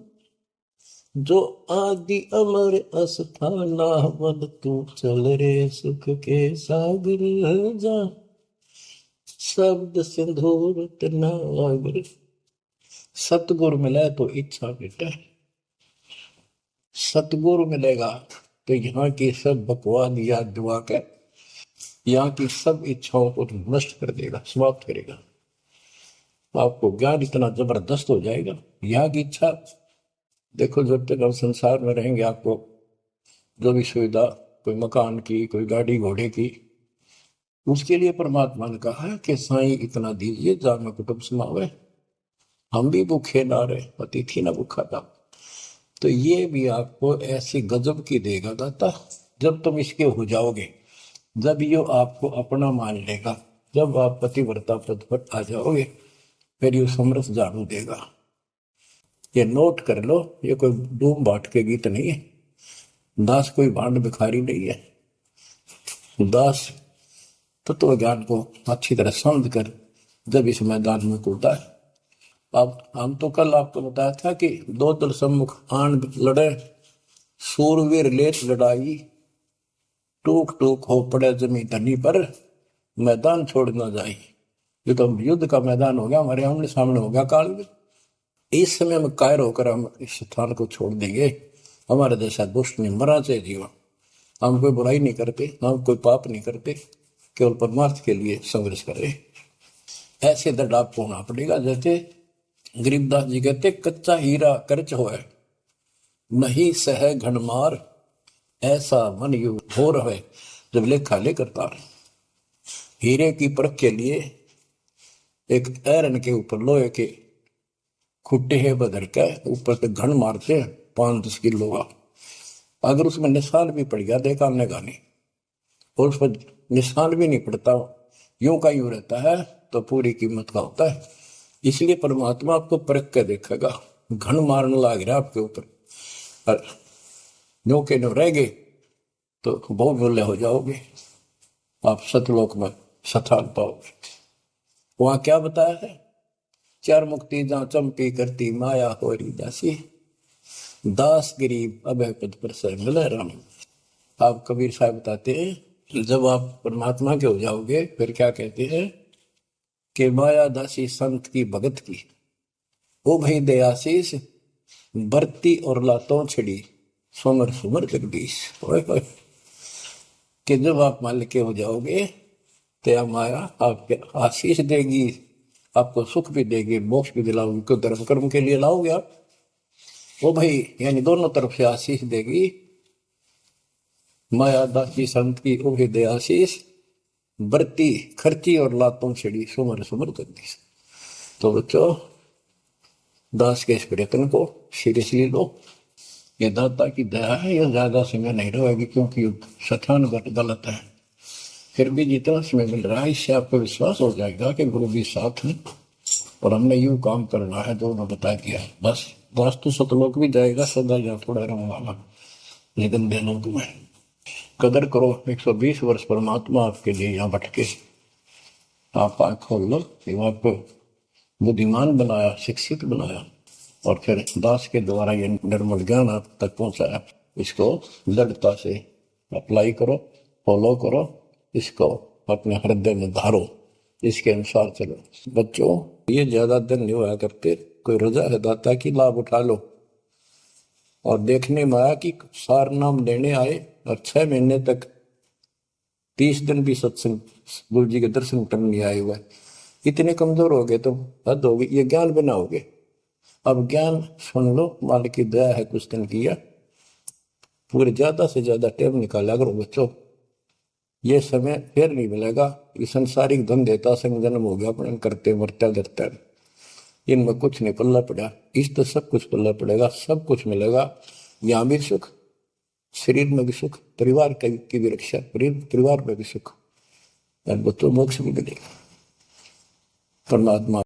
जो आदि अमर अस्थाना, मन तू चल रे सुख के सागर जा, शब्द सिंदूर नागर। सतगुरु मिले तो इच्छा मिटे, सतगुरु मिलेगा तो यहाँ की सब बकवाद याद दुआ के यहाँ की सब इच्छाओं को नष्ट कर देगा, समाप्त करेगा। आपको ज्ञान इतना जबरदस्त हो जाएगा। यहाँ की इच्छा देखो, जब तक हम संसार में रहेंगे आपको जो भी सुविधा, कोई मकान की, कोई गाड़ी घोड़े की, उसके लिए परमात्मा ने कहा है कि साईं इतना दीजिए जान में कुटुंब समावे। हम भी भूखे ना रहे, अतिथि ना भूखा था। तो ये भी आपको ऐसी गजब की देगा दाता, जब तुम इसके हो जाओगे, जब ये आपको अपना मान लेगा, जब आप पतिव्रता पद पर आ जाओगे, फिर ये समरस झाड़ू देगा। ये नोट कर लो, ये कोई डूम बाट के गीत नहीं है, दास कोई भांड भिखारी नहीं है। दास तत्व ज्ञान को अच्छी तरह समझ कर जब इस मैदान में कूदा है। अब हम तो कल आपको बताया था कि 2 दल सम्मुख आन लड़े, सूरवीर लेत लड़ाई, टूक टूक हो पड़े जमी धनी पर, मैदान छोड़ ना जाए। ये तो युद्ध का मैदान हो गया, हमारे आमने सामने हो गया काल में। इस समय में कायर होकर हम इस स्थान को छोड़ देंगे। हमारे जैसा दुष्ट नहीं मरा चाहे जीवन, हम कोई बुराई नहीं करते, हम कोई पाप नहीं करते, केवल परमार्थ के लिए संघर्ष करें। ऐसे दर्द आपको होना पड़ेगा। जैसे गरीबदास जी कहते, कच्चा हीरा कर्च होए, नहीं सह घनमार, ऐसा मन यू हो रहे जब लेखा ले करता। हीरे की परख के लिए एक ऐरन के ऊपर लोहे के खुट्टे है बदल के ऊपर से घन मारते हैं 5-10 किलो का। अगर उसमें निशान भी पड़ गया देखा का नहीं, और उस पर निशान भी नहीं पड़ता, यूं का यूं रहता है, तो पूरी कीमत का होता है। इसलिए परमात्मा आपको परख के देखेगा। घन मारने लग रहा आपके ऊपर और नो के नो रह गए तो बहुत मूल्य हो जाओगे, आप सतलोक में स्थान पाओगे। वहां क्या बताया है? चार मुक्ति जहां चंपी करती माया होरी दासी, दास गरीब अभय पद पर से मिले राम। आप कबीर साहब बताते हैं जब आप परमात्मा के हो जाओगे फिर क्या कहते हैं कि माया दासी संत की भगत की, ओ भाई दयाशीष बरती और लातों छिड़ी सोमर सुमर जगदीश। कि जब आप मान के हो जाओगे तो माया आपके आशीष देगी, आपको सुख भी देगी, मोक्ष भी दिलाओगी। क्यों? धर्म कर्म के लिए लाओगे आप, वो भाई यानी दोनों तरफ से आशीष देगी। माया दासी संत की ओ दे आशीष बरती खर्ची और लातों छिड़ी सुमर सुमर जगदीश। तो बच्चों दास के इस प्रयत्न को सीरियसली लो। ये दाता की दया है, यह ज्यादा समय नहीं रहेगी क्योंकि स्थान गलत है। फिर भी जितना समय मिल रहा है इससे आपको विश्वास हो जाएगा कि गुरु भी साथ है और हमने यूं काम करना है जो उन्होंने बता दिया है। बस वास्तु सतलोक भी जाएगा, सदा यहाँ थोड़ा रहूंगा, लेकिन लोक में कदर करो। 120 वर्ष परमात्मा आपके लिए यहाँ भटके, आप आँख खोल लो। आपको बुद्धिमान बनाया, शिक्षित बनाया और फिर दास के द्वारा ये निर्मल ज्ञान आप तक पहुंचाया। इसको दृढ़ता से अप्लाई करो, फॉलो करो, इसको अपने हृदय में धारो, इसके अनुसार चलो। बच्चों ये ज्यादा दिन नहीं हुआ करते, कोई रजा है दाता की लाभ उठा लो। और देखने में आया कि सार नाम लेने आए और 6 महीने तक 30 दिन भी सत्संग गुरु जी के दर्शन करने नहीं आए हुए। इतने कमजोर हो गए तुम, हद हो गई। ये ज्ञान बनाओगे। अब ज्ञान सुन लो, मालिक की दया है कुछ दिन किया, पूरे ज्यादा से ज्यादा टाइम निकाला करो बच्चों। ये समय फिर नहीं मिलेगा। ये संसारिक धन देता संग जन्म हो गया अपने करते मरते डरते, इनमें कुछ नहीं पल्ला पड़ा। इस तो सब कुछ पल्ला पड़ेगा, सब कुछ मिलेगा। यहाँ भी सुख, शरीर में भी सुख, परिवार की भी रक्षा, परिवार में भी सुख, और बच्चों मोक्ष भी मिलेगा। परमात्मा